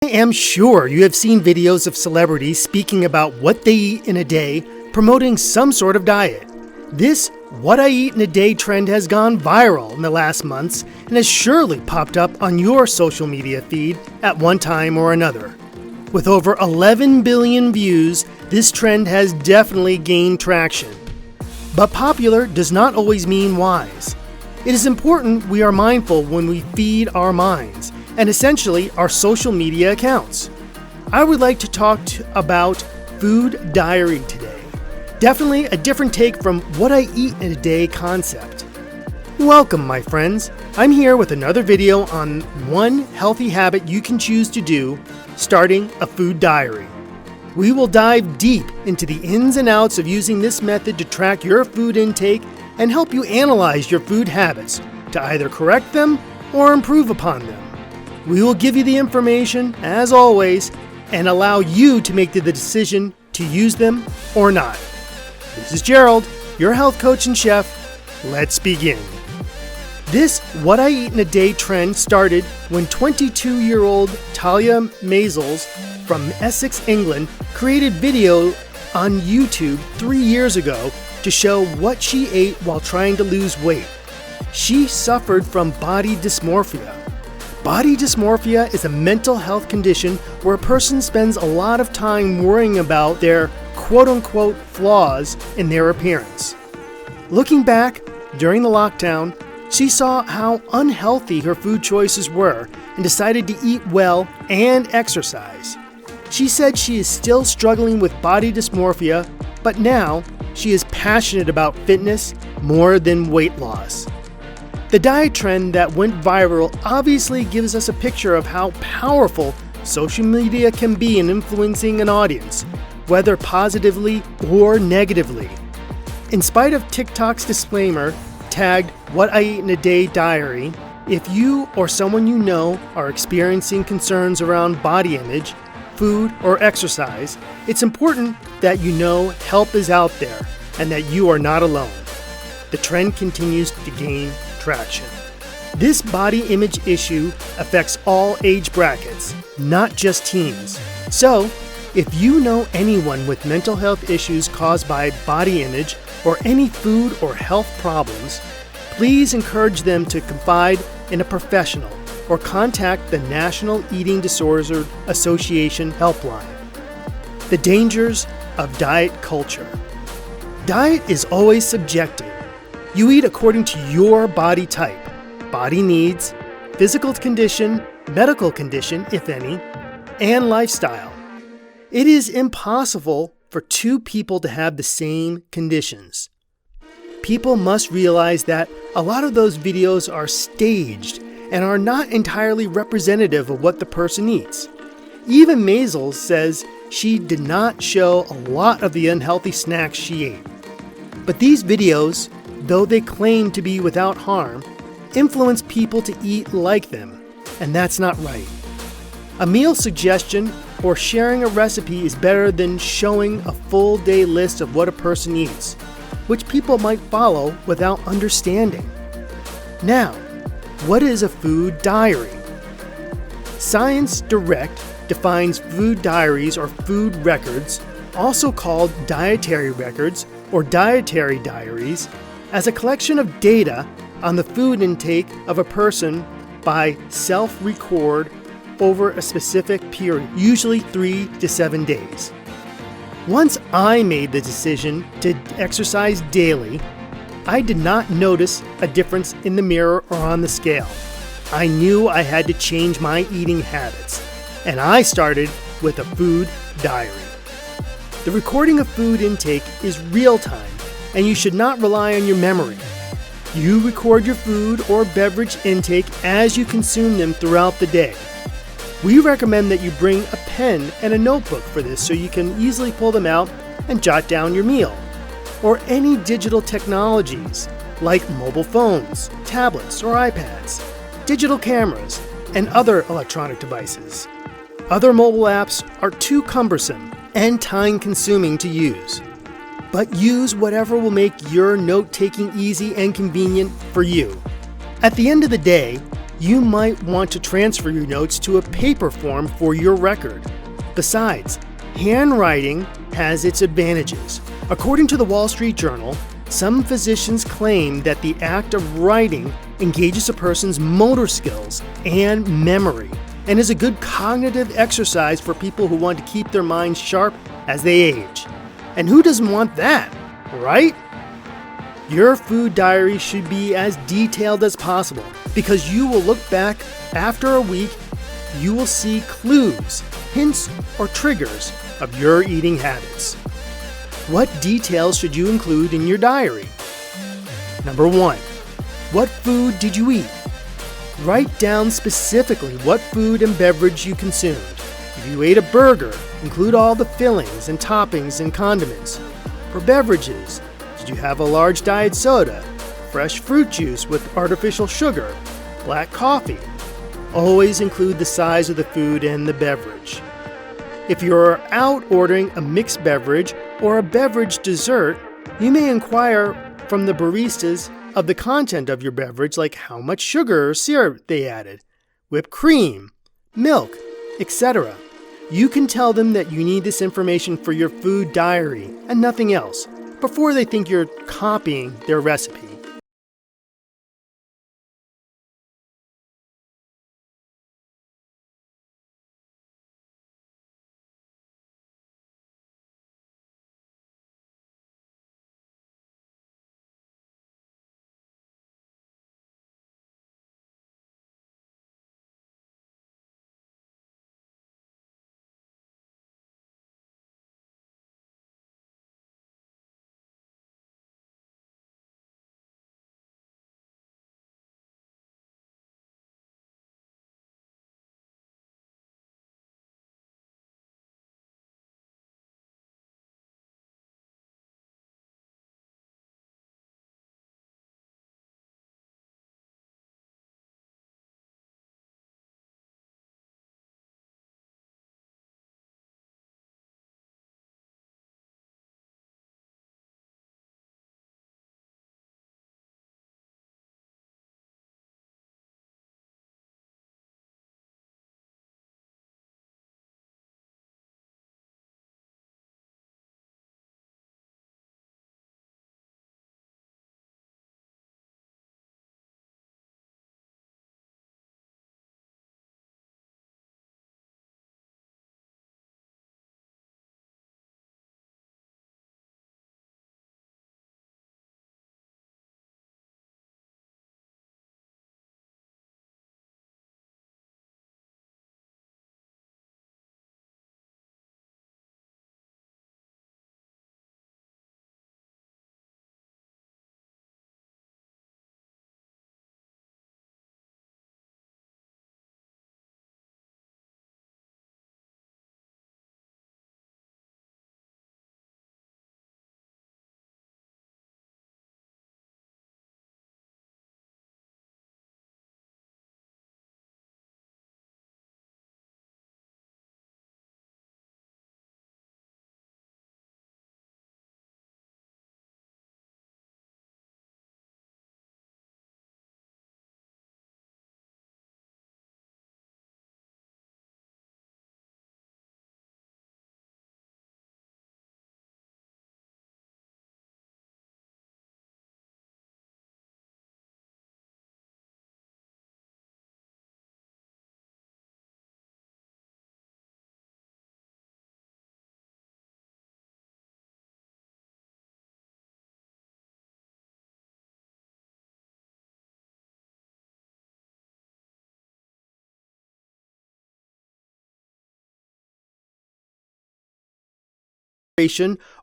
I am sure you have seen videos of celebrities speaking about what they eat in a day, promoting some sort of diet. This "what I eat in a day" trend has gone viral in the last months and has surely popped up on your social media feed at one time or another. With over 11 billion views, this trend has definitely gained traction. But popular does not always mean wise. It is important we are mindful when we feed our minds, and essentially our social media accounts. I would like to talk about food diary today. Definitely a different take from what I eat in a day concept. Welcome, my friends. I'm here with another video on one healthy habit you can choose to do, starting a food diary. We will dive deep into the ins and outs of using this method to track your food intake and help you analyze your food habits to either correct them or improve upon them. We will give you the information, as always, and allow you to make the decision to use them or not. This is Gerald, your health coach and chef. Let's begin. This "what I eat in a day" trend started when 22-year-old Talia Maisels from Essex, England, created video on YouTube 3 years ago to show what she ate while trying to lose weight. She suffered from body dysmorphia. Body dysmorphia is a mental health condition where a person spends a lot of time worrying about their quote-unquote flaws in their appearance. Looking back, during the lockdown, she saw how unhealthy her food choices were and decided to eat well and exercise. She said she is still struggling with body dysmorphia, but now she is passionate about fitness more than weight loss. The diet trend that went viral obviously gives us a picture of how powerful social media can be in influencing an audience, whether positively or negatively. In spite of TikTok's disclaimer tagged "what I eat in a day diary," if you or someone you know are experiencing concerns around body image, food, or exercise, it's important that you know help is out there and that you are not alone. The trend continues to gain traction. This body image issue affects all age brackets, not just teens. So, if you know anyone with mental health issues caused by body image or any food or health problems, please encourage them to confide in a professional or contact the National Eating Disorders Association helpline. The dangers of diet culture. Diet is always subjective. You eat according to your body type, body needs, physical condition, medical condition, if any, and lifestyle. It is impossible for two people to have the same conditions. People must realize that a lot of those videos are staged and are not entirely representative of what the person eats. Even Maisel says she did not show a lot of the unhealthy snacks she ate. But these videos, though they claim to be without harm, influence people to eat like them, and that's not right. A meal suggestion or sharing a recipe is better than showing a full day list of what a person eats, which people might follow without understanding. Now, what is a food diary? Science Direct defines food diaries or food records, also called dietary records or dietary diaries, as a collection of data on the food intake of a person by self-record over a specific period, usually 3 to 7 days. Once I made the decision to exercise daily, I did not notice a difference in the mirror or on the scale. I knew I had to change my eating habits, and I started with a food diary. The recording of food intake is real-time, and you should not rely on your memory. You record your food or beverage intake as you consume them throughout the day. We recommend that you bring a pen and a notebook for this so you can easily pull them out and jot down your meal, or any digital technologies like mobile phones, tablets, or iPads, digital cameras, and other electronic devices. Other mobile apps are too cumbersome and time-consuming to use. But use whatever will make your note-taking easy and convenient for you. At the end of the day, You might want to transfer your notes to a paper form for your record. Besides, handwriting has its advantages. According to the Wall Street Journal, some physicians claim that the act of writing engages a person's motor skills and memory, and is a good cognitive exercise for people who want to keep their minds sharp as they age. And who doesn't want that, right? Your food diary should be as detailed as possible, because you will look back after a week, you will see clues, hints, or triggers of your eating habits. What details should you include in your diary? Number 1. What food did you eat? Write down specifically what food and beverage you consumed. If you ate a burger, include all the fillings and toppings and condiments. For beverages, did you have a large diet soda, fresh fruit juice with artificial sugar, black coffee? Always include the size of the food and the beverage. If you're out ordering a mixed beverage or a beverage dessert, you may inquire from the baristas of the content of your beverage, like how much sugar or syrup they added, whipped cream, milk, etc. You can tell them that you need this information for your food diary and nothing else, before they think you're copying their recipe.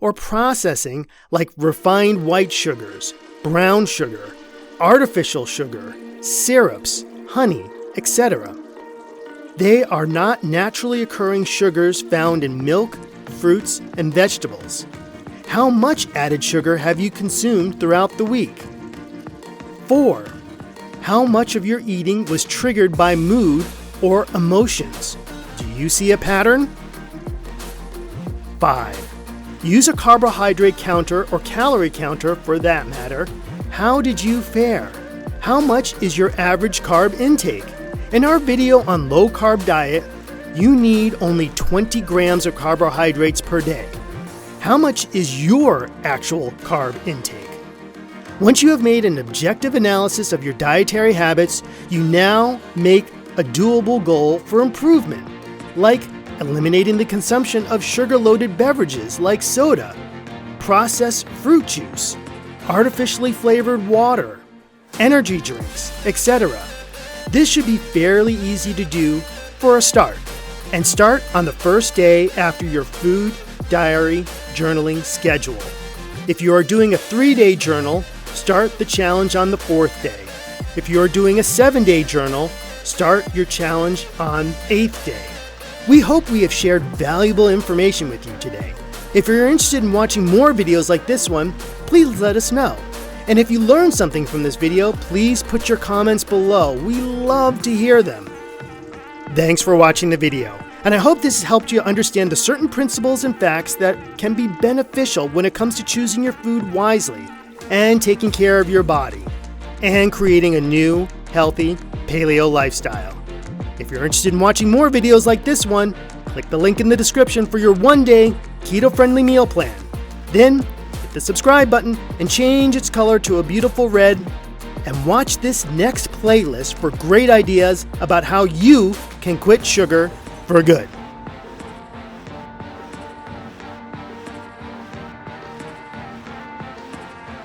Or processing, like refined white sugars, brown sugar, artificial sugar, syrups, honey, etc. They are not naturally occurring sugars found in milk, fruits, and vegetables. How much added sugar have you consumed throughout the week? 4. How much of your eating was triggered by mood or emotions? Do you see a pattern? 5. Use a carbohydrate counter or calorie counter for that matter. How did you fare? How much is your average carb intake? In our video on low-carb diet, you need only 20 grams of carbohydrates per day. How much is your actual carb intake? Once you have made an objective analysis of your dietary habits, you now make a doable goal for improvement, like eliminating the consumption of sugar-loaded beverages like soda, processed fruit juice, artificially flavored water, energy drinks, etc. This should be fairly easy to do for a start, and start on the first day after your food diary journaling schedule. If you are doing a 3-day journal, start the challenge on the 4th day. If you are doing a 7-day journal, start your challenge on 8th day. We hope we have shared valuable information with you today. If you're interested in watching more videos like this one, please let us know. And if you learned something from this video, please put your comments below. We love to hear them. Thanks for watching the video, and I hope this has helped you understand the certain principles and facts that can be beneficial when it comes to choosing your food wisely and taking care of your body and creating a new, healthy paleo lifestyle. If you're interested in watching more videos like this one, click the link in the description for your 1-day keto-friendly meal plan. Then hit the subscribe button and change its color to a beautiful red, and watch this next playlist for great ideas about how you can quit sugar for good.